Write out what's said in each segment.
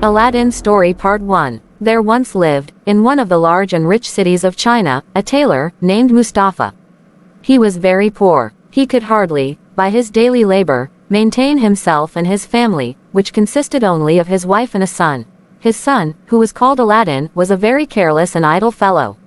Aladdin Story Part 1. There once lived, in one of the large and rich cities of China, a tailor, named Mustafa. He was very poor. He could hardly, by his daily labor, maintain himself and his family, which consisted only of his wife and a son. His son, who was called Aladdin, was a very careless and idle fellow.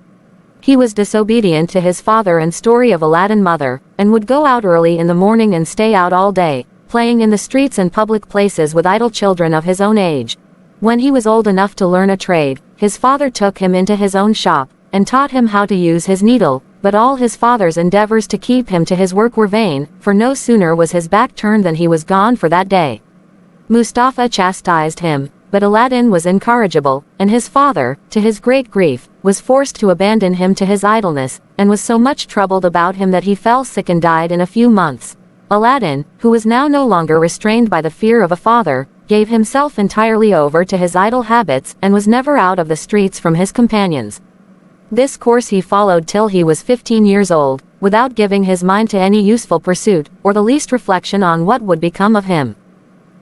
He was disobedient to his father and story of Aladdin mother, and would go out early in the morning and stay out all day, playing in the streets and public places with idle children of his own age. When he was old enough to learn a trade, his father took him into his own shop, and taught him how to use his needle, but all his father's endeavors to keep him to his work were vain, for no sooner was his back turned than he was gone for that day. Mustafa chastised him, but Aladdin was incorrigible, and his father, to his great grief, was forced to abandon him to his idleness, and was so much troubled about him that he fell sick and died in a few months. Aladdin, who was now no longer restrained by the fear of a father, gave himself entirely over to his idle habits and was never out of the streets from his companions. This course he followed till he was 15 years old, without giving his mind to any useful pursuit, or the least reflection on what would become of him.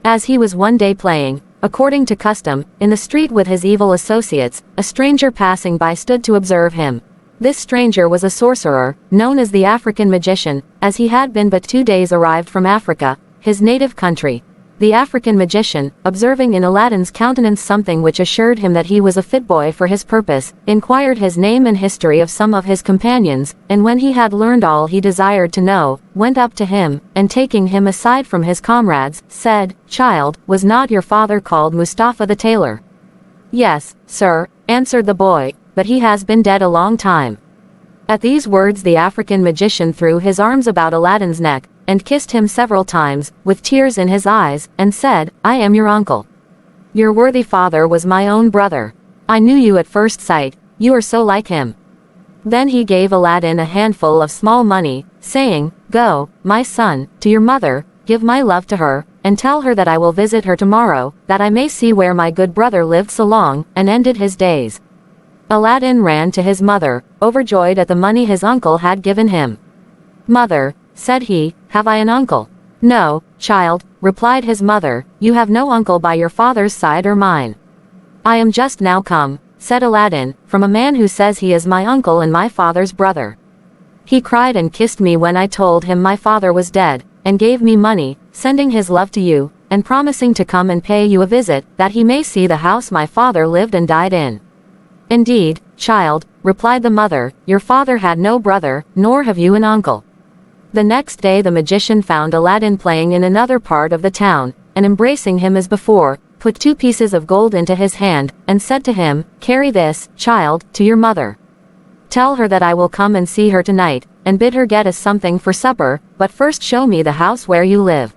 As he was one day playing, according to custom, in the street with his evil associates, a stranger passing by stood to observe him. This stranger was a sorcerer, known as the African magician, as he had been but 2 days arrived from Africa, his native country. The African magician, observing in Aladdin's countenance something which assured him that he was a fit boy for his purpose, inquired his name and history of some of his companions, and when he had learned all he desired to know, went up to him, and taking him aside from his comrades, said, "Child, was not your father called Mustafa the tailor?" "Yes, sir," answered the boy, "but he has been dead a long time." At these words the African magician threw his arms about Aladdin's neck, and kissed him several times, with tears in his eyes, and said, "I am your uncle. Your worthy father was my own brother. I knew you at first sight, you are so like him." Then he gave Aladdin a handful of small money, saying, "Go, my son, to your mother, give my love to her, and tell her that I will visit her tomorrow, that I may see where my good brother lived so long, and ended his days." Aladdin ran to his mother, overjoyed at the money his uncle had given him. "Mother," said he, "have I an uncle?" "No, child," replied his mother, "you have no uncle by your father's side or mine." "I am just now come," said Aladdin, "from a man who says he is my uncle and my father's brother. He cried and kissed me when I told him my father was dead, and gave me money, sending his love to you, and promising to come and pay you a visit, that he may see the house my father lived and died in." "Indeed, child," replied the mother, "your father had no brother, nor have you an uncle." The next day the magician found Aladdin playing in another part of the town, and embracing him as before, put 2 pieces of gold into his hand, and said to him, "Carry this, child, to your mother. Tell her that I will come and see her tonight, and bid her get us something for supper, but first show me the house where you live."